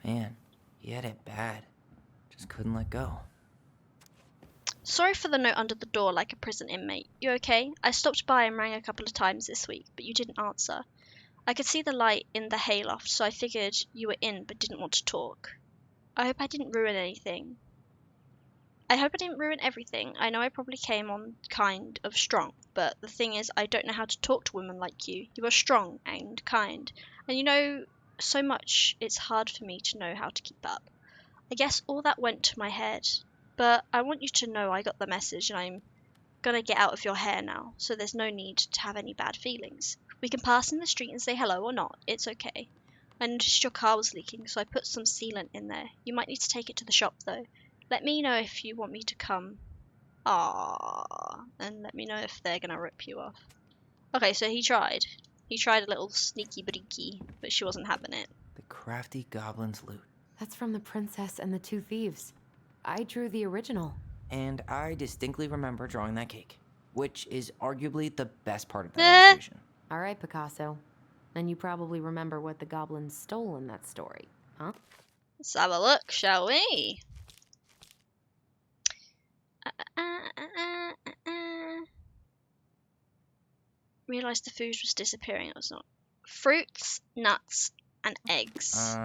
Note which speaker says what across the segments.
Speaker 1: Man, he had it bad. Just couldn't let go.
Speaker 2: Sorry for the note under the door like a prison inmate. You okay? I stopped by and rang a couple of times this week, but you didn't answer. I could see the light in the hayloft, so I figured you were in but didn't want to talk. I hope I didn't ruin anything. I hope I didn't ruin everything. I know I probably came on kind of strong, but the thing is, I don't know how to talk to women like you. You are strong and kind, and you know so much it's hard for me to know how to keep up. I guess all that went to my head, but I want you to know I got the message and I'm gonna get out of your hair now, so there's no need to have any bad feelings. We can pass in the street and say hello or not, it's okay. I noticed your car was leaking, so I put some sealant in there. You might need to take it to the shop though. Let me know if you want me to come. Ah, and let me know if they're gonna rip you off. Okay, so he tried. He tried a little sneaky breaky, but she wasn't having it.
Speaker 1: The crafty goblin's loot.
Speaker 3: That's from The Princess and the Two Thieves. I drew the original.
Speaker 1: And I distinctly remember drawing that cake, which is arguably the best part of
Speaker 2: Eh.
Speaker 1: that illustration.
Speaker 3: All right, Picasso. And you probably remember what the goblins stole in that story, huh?
Speaker 2: Let's have a look, shall we? Realised the food was disappearing. It was not. Fruits, nuts, and eggs.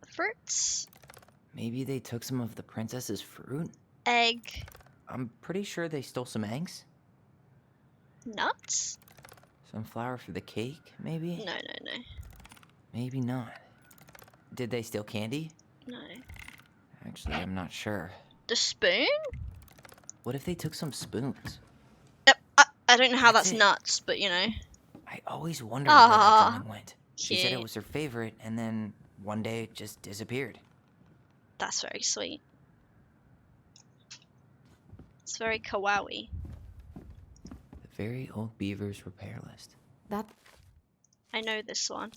Speaker 2: Fruits,
Speaker 1: Maybe they took some of the princess's fruit?
Speaker 2: egg,
Speaker 1: I'm pretty sure they stole some eggs.
Speaker 2: nuts?
Speaker 1: Some flour for the cake, maybe?
Speaker 2: No, no, no.
Speaker 1: Maybe not. Did they steal candy?
Speaker 2: No.
Speaker 1: Actually, I'm not sure.
Speaker 2: The spoon?
Speaker 1: What if they took some spoons?
Speaker 2: Yep. I don't know how
Speaker 1: That's
Speaker 2: that's
Speaker 1: it.
Speaker 2: nuts, but you know.
Speaker 1: I always wondered where that
Speaker 2: Aw,
Speaker 1: drawing went. She said
Speaker 2: cute.
Speaker 1: it was her favorite, and then one day it just disappeared.
Speaker 2: That's very sweet. It's very kawaii.
Speaker 1: The Very Old Beaver's repair list.
Speaker 3: That
Speaker 2: I know this one.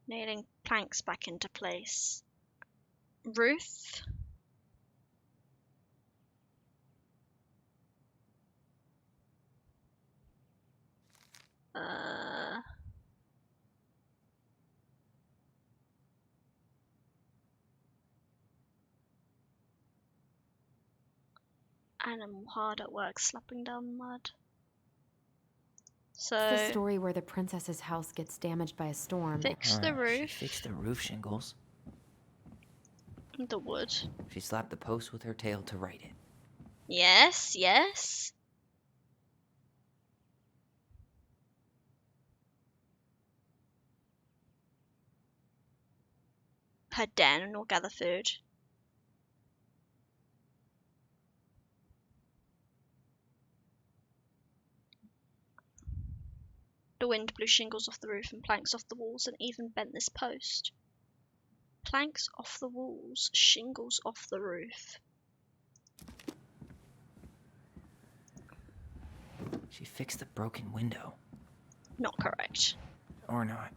Speaker 2: Nailing planks back into place. Ruth. Animal hard at work slapping down mud. So
Speaker 3: the story where the princess's house gets damaged by a storm.
Speaker 2: fix the
Speaker 1: She
Speaker 2: roof.
Speaker 1: fixed the roof shingles.
Speaker 2: The wood.
Speaker 1: She slapped the post with her tail to write it.
Speaker 2: Yes, yes. Head down and we'll gather food. The wind blew shingles off the roof and planks off the walls and even bent this post. Planks off the walls, shingles off the roof.
Speaker 1: She fixed the broken window.
Speaker 2: Not correct.
Speaker 1: Or not.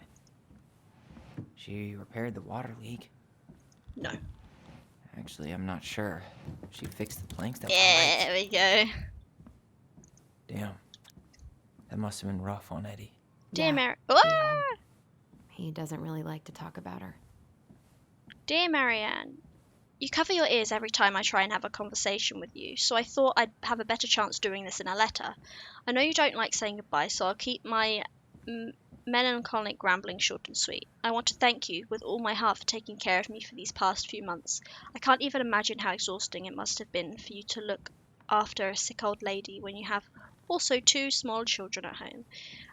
Speaker 1: She repaired the water leak.
Speaker 2: No.
Speaker 1: Actually, I'm not sure. She fixed the planks that were right.
Speaker 2: There we go.
Speaker 1: Damn. That must have been rough on Eddie.
Speaker 2: Dear
Speaker 3: Yeah,
Speaker 2: Mary.
Speaker 3: he doesn't really like to talk about her.
Speaker 2: Dear Marianne, you cover your ears every time I try and have a conversation with you, so I thought I'd have a better chance doing this in a letter. I know you don't like saying goodbye, so I'll keep my melancholic rambling short and sweet. I want to thank you with all my heart for taking care of me for these past few months. I can't even imagine how exhausting it must have been for you to look after a sick old lady when you have also 2 small children at home.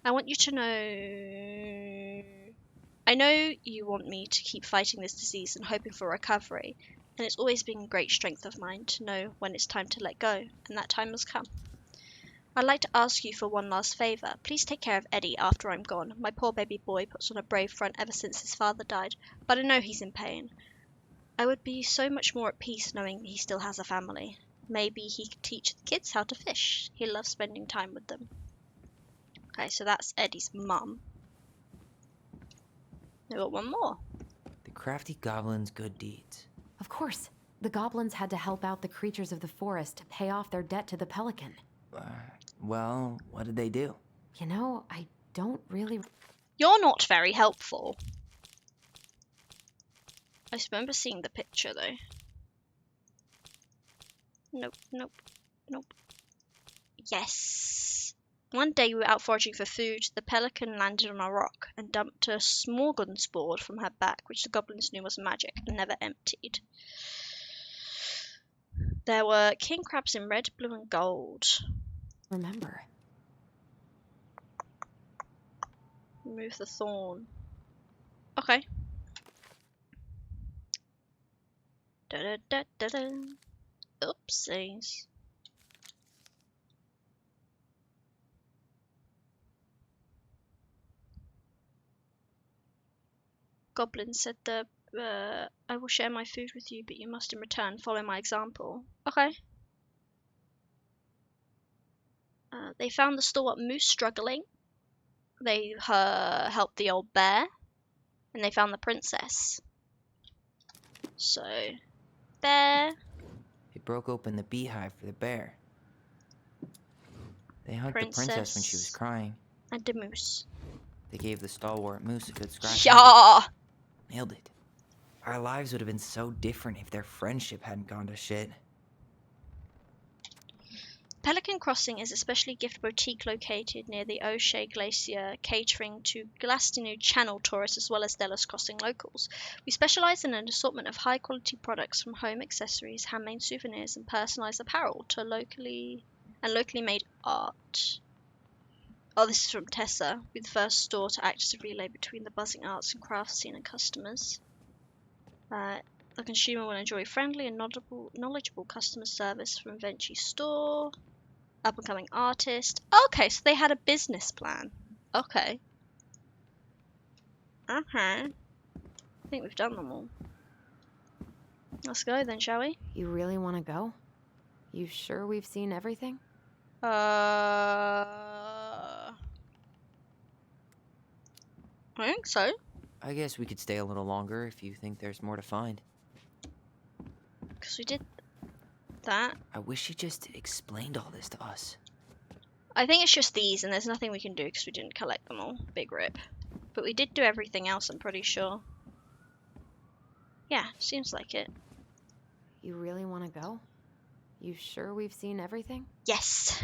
Speaker 2: I want you to know... I know you want me to keep fighting this disease and hoping for recovery, and it's always been a great strength of mine to know when it's time to let go, and that time has come. I'd like to ask you for one last favour. Please take care of Eddie after I'm gone. My poor baby boy puts on a brave front ever since his father died, but I know he's in pain. I would be so much more at peace knowing he still has a family. Maybe he could teach the kids how to fish. He loves spending time with them. Okay, so that's Eddie's mum. We got one more.
Speaker 1: The crafty goblins' good deeds.
Speaker 3: Of course. The goblins had to help out the creatures of the forest to pay off their debt to the pelican.
Speaker 1: Well, what did they do?
Speaker 3: You know, I don't really...
Speaker 2: You're not very helpful. I just remember seeing the picture though. Nope, nope, nope. Yes. One day we were out foraging for food. The pelican landed on a rock and dumped a smorgasbord from her back, which the goblins knew was magic and never emptied. There were king crabs in red, blue, and gold.
Speaker 3: remember.
Speaker 2: Remove the thorn. Okay. Da da da da da. Oopsies. Goblin said I will share my food with you, but you must in return follow my example. Okay. They found the stalwart moose struggling. They helped the old bear. And they found the princess. So, bear.
Speaker 1: They broke open the beehive for the bear. They hugged the princess when she was crying.
Speaker 2: And the moose.
Speaker 1: They gave the stalwart moose a good scratch.
Speaker 2: Yeah!
Speaker 1: Nailed it. Our lives would have been so different if their friendship hadn't gone to shit.
Speaker 2: Pelican Crossing is a specially gift boutique located near the O'Shea Glacier, catering to Glastonbury Channel tourists as well as Delos Crossing locals. We specialise in an assortment of high-quality products from home accessories, handmade souvenirs, and personalised apparel to locally made art. Oh, this is from Tessa. We're the first store to act as a relay between the buzzing arts and crafts scene and customers. The consumer will enjoy friendly and knowledgeable customer service from Venture Store. Up and coming artist. Okay, so they had a business plan. Okay. Okay. I think we've done them all. Let's go then, shall we?
Speaker 3: You really want to go? You sure we've seen everything?
Speaker 2: I think so.
Speaker 1: I guess we could stay a little longer if you think there's more to find.
Speaker 2: Because we did that.
Speaker 1: I wish you just explained all this to us.
Speaker 2: I think it's just these, and there's nothing we can do because we didn't collect them all. Big rip. But we did do everything else, I'm pretty sure. Yeah, seems like it.
Speaker 3: You really want to go? You sure we've seen everything?
Speaker 2: Yes.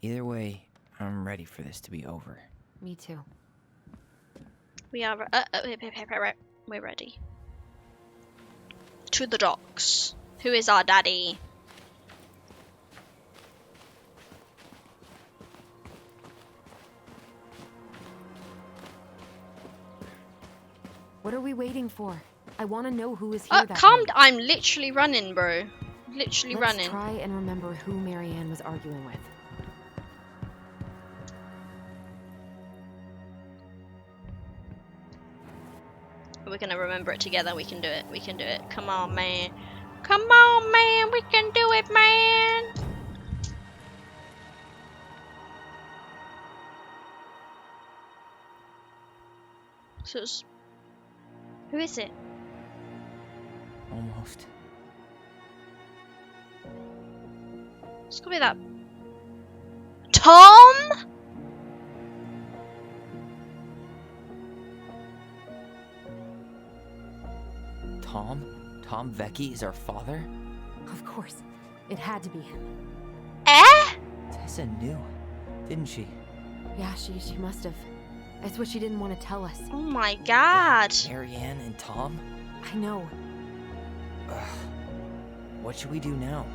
Speaker 1: Either way, I'm ready for this to be over.
Speaker 3: Me too.
Speaker 2: We are. We're ready. To the docks. Who is our daddy?
Speaker 3: What are we waiting for? I want to know who is here that
Speaker 2: Calm.
Speaker 3: night.
Speaker 2: I'm literally running, bro. Literally
Speaker 3: Let's
Speaker 2: running.
Speaker 3: try and remember who Marianne was arguing with.
Speaker 2: We're gonna remember it together. We can do it. We can do it. Come on, man. Come on, man. We can do it, man. So it's... Who is it?
Speaker 1: Almost.
Speaker 2: It's gonna be that... Tom?
Speaker 1: Tom? Tom Vecchi is our father?
Speaker 3: Of course. It had to be him.
Speaker 2: Eh?
Speaker 1: Tessa knew, didn't she?
Speaker 3: Yeah, she must have. That's what she didn't want to tell us.
Speaker 2: Oh my god.
Speaker 1: Marianne and Tom?
Speaker 3: I know.
Speaker 1: Ugh. What should we do now?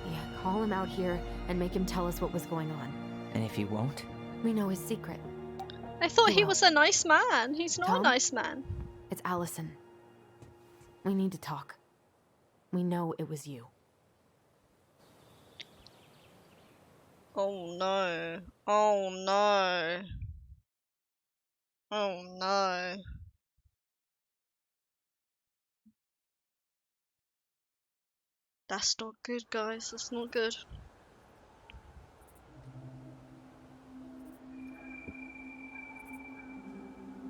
Speaker 3: Yeah, call him out here and make him tell us what was going on.
Speaker 1: And if he won't?
Speaker 3: We know his secret.
Speaker 2: I thought he
Speaker 3: Well,
Speaker 2: was a nice man. He's not a
Speaker 3: Tom?
Speaker 2: nice man.
Speaker 3: It's Allison. We need to talk. We know it was you.
Speaker 2: Oh no. Oh no. Oh no. That's not good, guys. That's not good.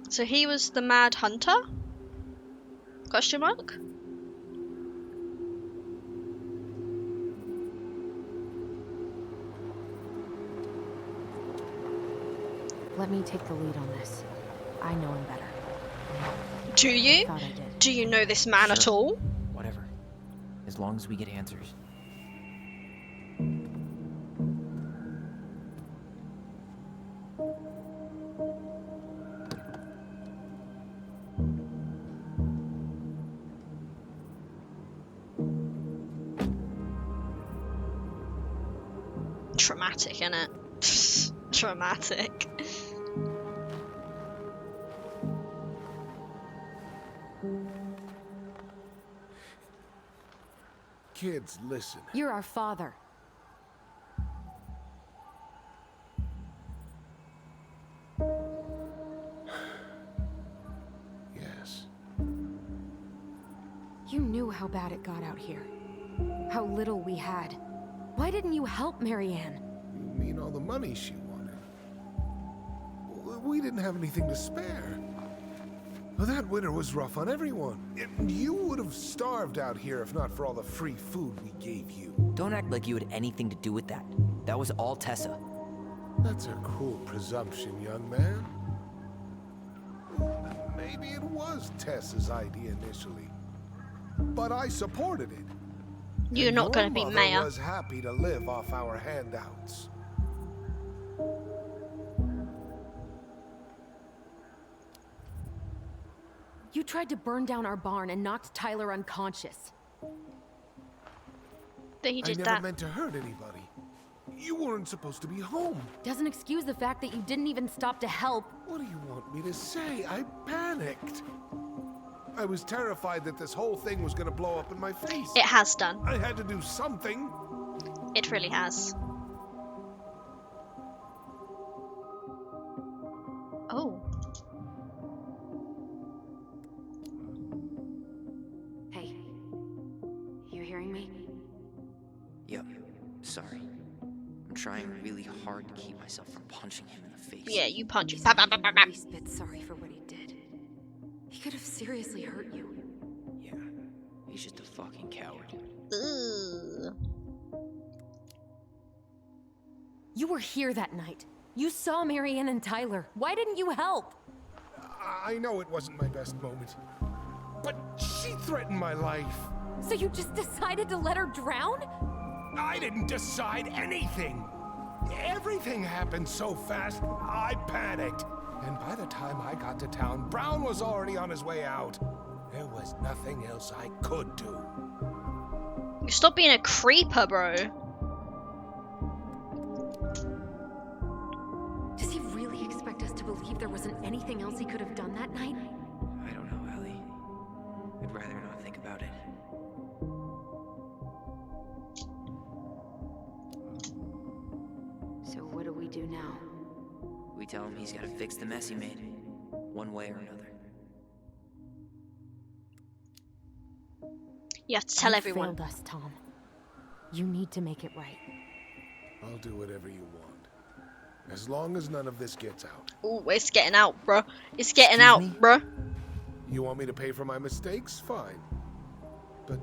Speaker 2: So he was the Mad Hunter? Question mark?
Speaker 3: Let me take the lead on this. I know him better.
Speaker 2: Do you?
Speaker 3: Thought I did.
Speaker 2: Do you know this man at
Speaker 1: Sure.
Speaker 2: all?
Speaker 1: Whatever. As long as we get answers.
Speaker 2: Traumatic, innit? Traumatic.
Speaker 4: Kids, listen.
Speaker 3: You're our father.
Speaker 4: Yes.
Speaker 3: You knew how bad it got out here. How little we had. Why didn't you help Marianne?
Speaker 4: You mean all the money she wanted? We didn't have anything to spare. Well, that winter was rough on everyone. You would have starved out here if not for all the free food we gave you.
Speaker 1: Don't act like you had anything to do with that. That was all Tessa.
Speaker 4: That's a cruel presumption, young man. Maybe it was Tessa's idea initially, but I supported it.
Speaker 2: You're
Speaker 4: And
Speaker 2: not
Speaker 4: your
Speaker 2: gonna be
Speaker 4: mother
Speaker 2: mayor.
Speaker 4: was happy to live off our handouts.
Speaker 3: You tried to burn down our barn and knocked Tyler unconscious.
Speaker 2: That he
Speaker 4: I
Speaker 2: did
Speaker 4: never
Speaker 2: that.
Speaker 4: meant to hurt anybody. You weren't supposed to be home.
Speaker 3: Doesn't excuse the fact that you didn't even stop to help.
Speaker 4: What do you want me to say? I panicked. I was terrified that this whole thing was gonna blow up in my face.
Speaker 2: It has done.
Speaker 4: I had to do something.
Speaker 2: It really has. Oh.
Speaker 3: Hey, you hearing me?
Speaker 1: Yep. Sorry. I'm trying really hard to keep myself from punching him in the face.
Speaker 2: Yeah, you punch it.
Speaker 3: He's not even the least bit sorry for what he did. He could have seriously hurt you.
Speaker 1: Yeah. He's just a fucking coward.
Speaker 2: Ugh.
Speaker 3: You were here that night. You saw Marianne and Tyler. Why didn't you help?
Speaker 4: I know it wasn't my best moment, but she threatened my life.
Speaker 3: So you just decided to let her drown?
Speaker 4: I didn't decide anything. Everything happened so fast, I panicked. And by the time I got to town, Brown was already on his way out. There was nothing else I could do.
Speaker 2: You stop being a creeper, bro.
Speaker 3: Does he really expect us to believe there wasn't anything else he could have done that night?
Speaker 1: I don't know, Ellie. I'd rather not think about it.
Speaker 3: So what do we do now?
Speaker 1: We tell him he's gotta fix the mess he made. One way or another.
Speaker 2: You have to tell
Speaker 3: You
Speaker 2: everyone.
Speaker 3: failed us, Tom. You need to make it right.
Speaker 4: I'll do whatever you want. As long as none of this gets out.
Speaker 2: Oh, it's getting out, bro. It's getting
Speaker 1: Excuse
Speaker 2: out,
Speaker 1: me?
Speaker 2: bro.
Speaker 4: You want me to pay for my mistakes? Fine. But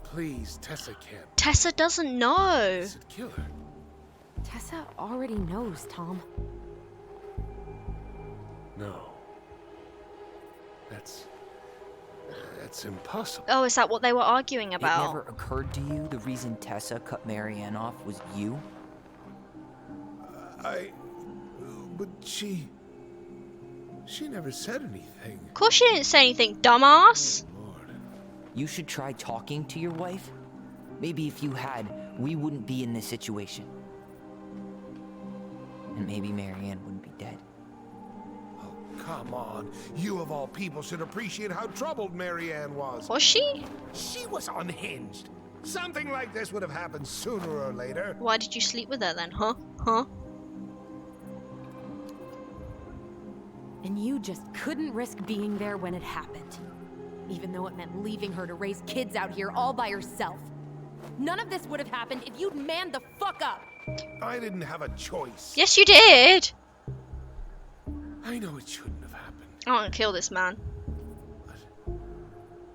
Speaker 4: please, Tessa can't.
Speaker 2: Tessa doesn't know.
Speaker 4: This would kill her.
Speaker 3: Tessa already knows, Tom.
Speaker 4: No. That's impossible.
Speaker 2: Oh, is that what they were arguing
Speaker 1: It
Speaker 2: about?
Speaker 1: never occurred to you the reason Tessa cut Marianne off was you?
Speaker 4: But she never said anything.
Speaker 2: Of course she didn't say anything, dumbass.
Speaker 4: Lord.
Speaker 1: You should try talking to your wife. Maybe if you had, we wouldn't be in this situation. And maybe Marianne wouldn't be dead.
Speaker 4: Oh, come on. You of all people should appreciate how troubled Marianne was.
Speaker 2: Was she?
Speaker 4: She was unhinged. Something like this would have happened sooner or later.
Speaker 2: Why did you sleep with her then, huh? Huh?
Speaker 3: And you just couldn't risk being there when it happened. Even though it meant leaving her to raise kids out here all by herself. None of this would have happened if you'd manned the fuck up.
Speaker 4: I didn't have a choice.
Speaker 2: Yes, you did.
Speaker 4: I know it shouldn't have happened.
Speaker 2: I want to kill this man.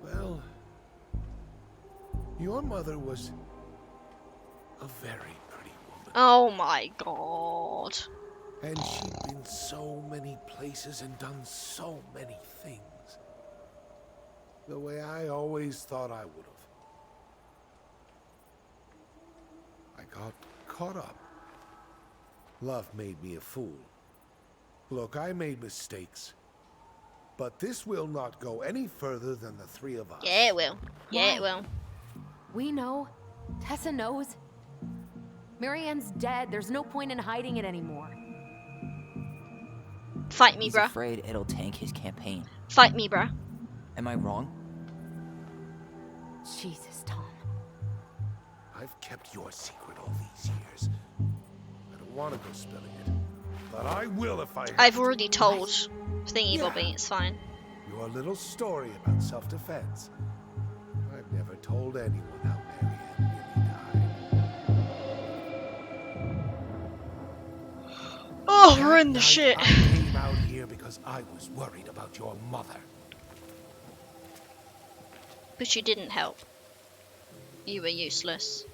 Speaker 4: Well, Your mother was a very pretty woman.
Speaker 2: Oh my god.
Speaker 4: And she'd been so many places and done so many things. The way I always thought I would have. I got caught up. Love made me a fool. Look, I made mistakes. But this will not go any further than the three of us.
Speaker 2: Yeah, it will. Yeah, it
Speaker 3: Why?
Speaker 2: will.
Speaker 3: We know. Tessa knows. Marianne's dead. There's no point in hiding it anymore.
Speaker 2: Fight me,
Speaker 1: He's
Speaker 2: bruh.
Speaker 1: afraid it'll tank his campaign.
Speaker 2: Fight me, bruh.
Speaker 1: Am I wrong?
Speaker 3: Jesus, Tom.
Speaker 4: I've kept your secret all these years. I don't want to go spilling it. But I will if I have
Speaker 2: I've
Speaker 4: to.
Speaker 2: already told Thingy
Speaker 4: Yeah.
Speaker 2: Bobby, it's fine.
Speaker 4: Your little story about self-defense. I've never told anyone how Marianne really died.
Speaker 2: Oh, we're
Speaker 4: That
Speaker 2: in the
Speaker 4: night
Speaker 2: shit.
Speaker 4: I came out here because I was worried about your mother.
Speaker 2: But you didn't help. You were useless.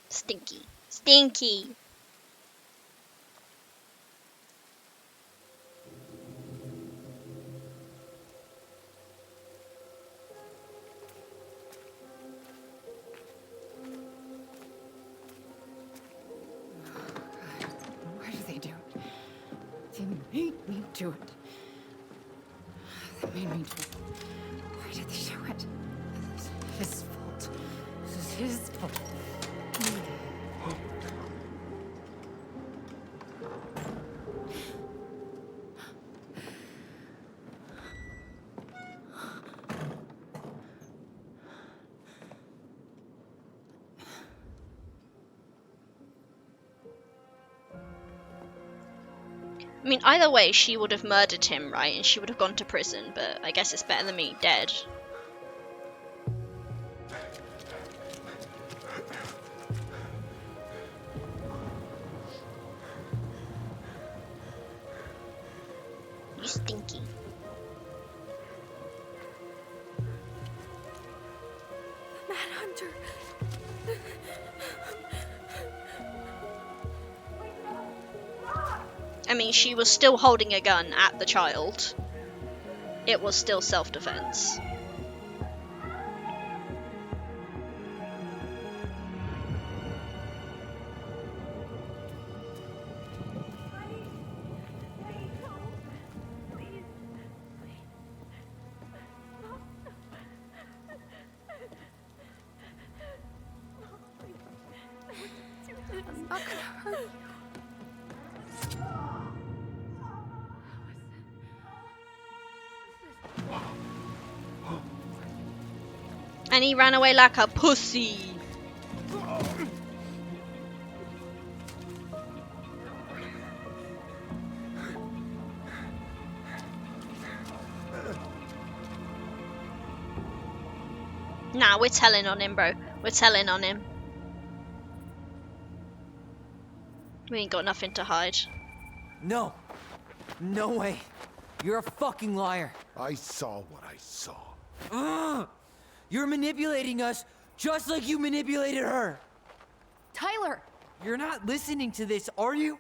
Speaker 2: Stinky. Stinky!
Speaker 3: Why do they do it? They made me do it. They made me do it. Why did they do it? This is his fault. This is his fault.
Speaker 2: I mean, either way, she would have murdered him, right? And she would have gone to prison, but I guess it's better than me dead. You stinky.
Speaker 3: Manhunter.
Speaker 2: I mean, she was still holding a gun at the child. It was still self-defense.
Speaker 3: I'm not gonna hurt you.
Speaker 2: And he ran away like a pussy. Nah, we're telling on him, bro. We're telling on him. We ain't got nothing to hide.
Speaker 1: No. No way. You're a fucking liar.
Speaker 4: I saw what I saw.
Speaker 1: Ugh! You're manipulating us just like you manipulated her.
Speaker 3: Tyler!
Speaker 1: You're not listening to this, are you?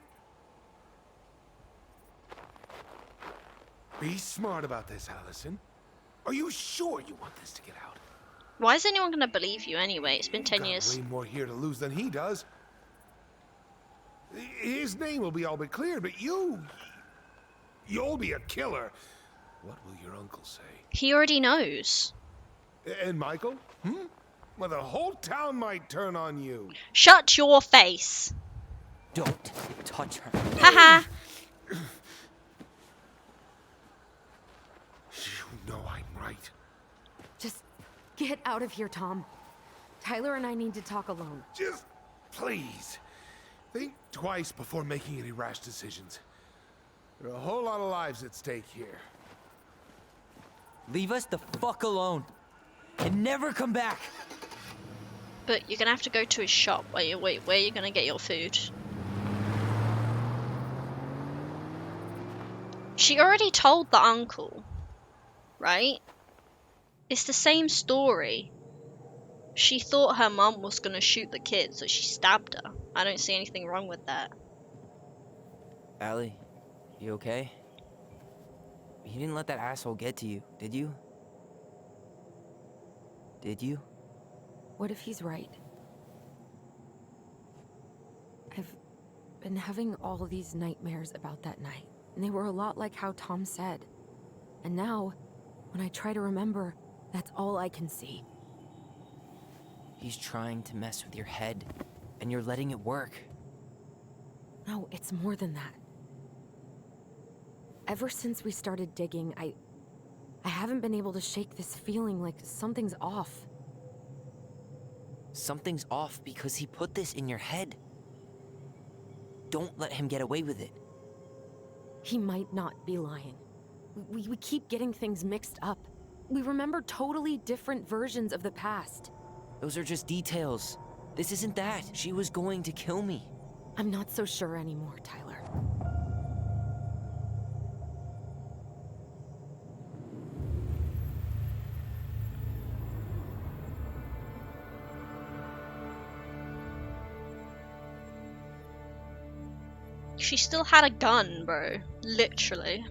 Speaker 4: Be smart about this, Allison. Are you sure you want this to get out?
Speaker 2: Why is anyone gonna believe you anyway? It's been
Speaker 4: You've
Speaker 2: 10
Speaker 4: got
Speaker 2: years.
Speaker 4: way more here to lose than he does. His name will be all but cleared, but you'll be a killer. What will your uncle say?
Speaker 2: He already knows.
Speaker 4: And Michael? Well, the whole town might turn on you.
Speaker 2: Shut your face.
Speaker 1: Don't touch her.
Speaker 2: Haha.
Speaker 4: You know I'm right.
Speaker 3: Just get out of here, Tom. Tyler and I need to talk alone.
Speaker 4: Just please, think twice before making any rash decisions. There are a whole lot of lives at stake here.
Speaker 1: Leave us the fuck alone. And never come back.
Speaker 2: But you're gonna have to go to his shop. Where are you gonna get your food? She already told the uncle, right? It's the same story. She thought her mum was gonna shoot the kid, so she stabbed her. I don't see anything wrong with that.
Speaker 1: Allie, you okay? He didn't let that asshole get to you, did you? Did you?
Speaker 3: What if he's right? I've been having all these nightmares about that night, and they were a lot like how Tom said. And now, when I try to remember, that's all I can see.
Speaker 1: He's trying to mess with your head, and you're letting it work.
Speaker 3: No, it's more than that. Ever since we started digging, I haven't been able to shake this feeling like something's off.
Speaker 1: Something's off because he put this in your head. Don't let him get away with it.
Speaker 3: He might not be lying. We keep getting things mixed up. We remember totally different versions of the past.
Speaker 1: Those are just details. This isn't that. She was going to kill me.
Speaker 3: I'm not so sure anymore, Tyler.
Speaker 2: She still had a gun, bro. Literally.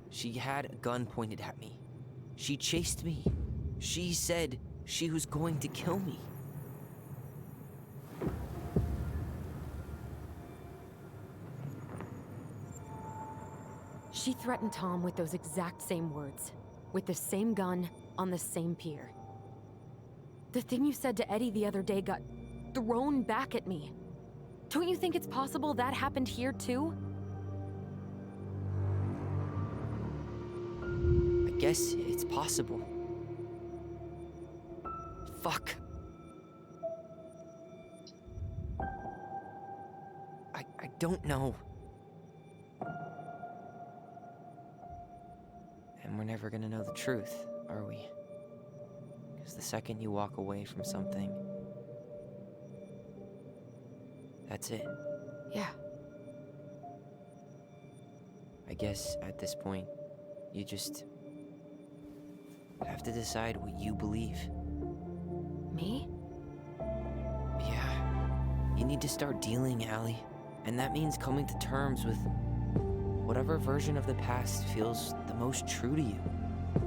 Speaker 1: She had a gun pointed at me. She chased me. She said she was going to kill me.
Speaker 3: She threatened Tom with those exact same words. With the same gun, on the same pier. The thing you said to Eddie the other day got thrown back at me. Don't you think it's possible that happened here too?
Speaker 1: I guess it's possible. Fuck. I don't know. And we're never gonna know the truth, are we? Because the second you walk away from something, that's it.
Speaker 3: Yeah.
Speaker 1: I guess at this point, you just have to decide what you believe.
Speaker 3: Me?
Speaker 1: Yeah. You need to start dealing, Allie. And that means coming to terms with whatever version of the past feels the most true to you.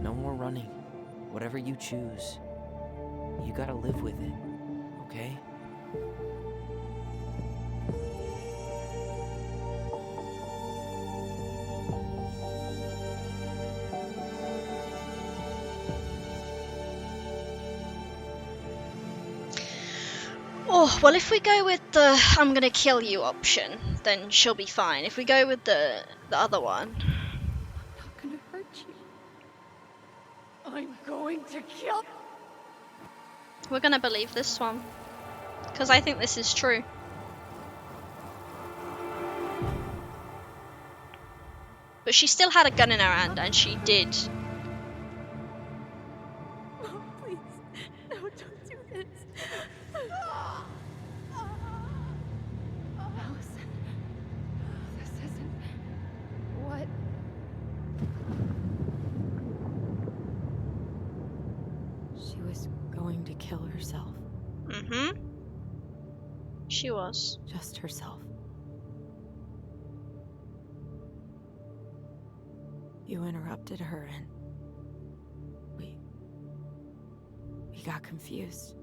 Speaker 1: No more running. Whatever you choose, you gotta live with it, okay?
Speaker 2: Oh, well, if we go with the I'm gonna kill you option, then she'll be fine. If we go with the other one...
Speaker 3: I'm not gonna hurt you. I'm going to kill...
Speaker 2: We're gonna believe this one. Because I think this is true. But she still had a gun in her hand, and she did.
Speaker 3: Mom, please. No, don't do this. Allison. This isn't... What? She was going to kill herself.
Speaker 2: Mm-hmm. She was.
Speaker 3: Just herself. You interrupted her and... We got confused.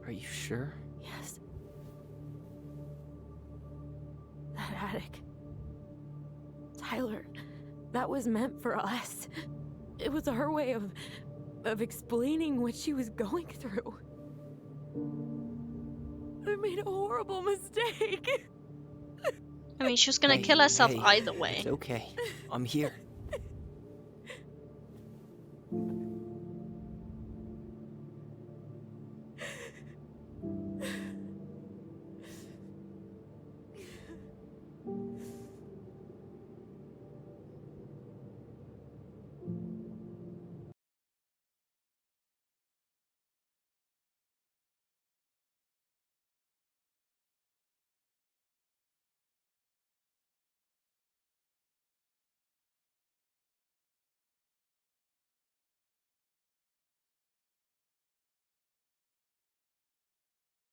Speaker 1: Are you sure?
Speaker 3: Yes. That attic. Tyler, that was meant for us. It was her way of explaining what she was going through. I made a horrible mistake.
Speaker 2: I mean, she was gonna
Speaker 1: Hey,
Speaker 2: kill herself
Speaker 1: hey,
Speaker 2: either way.
Speaker 1: It's okay. I'm here.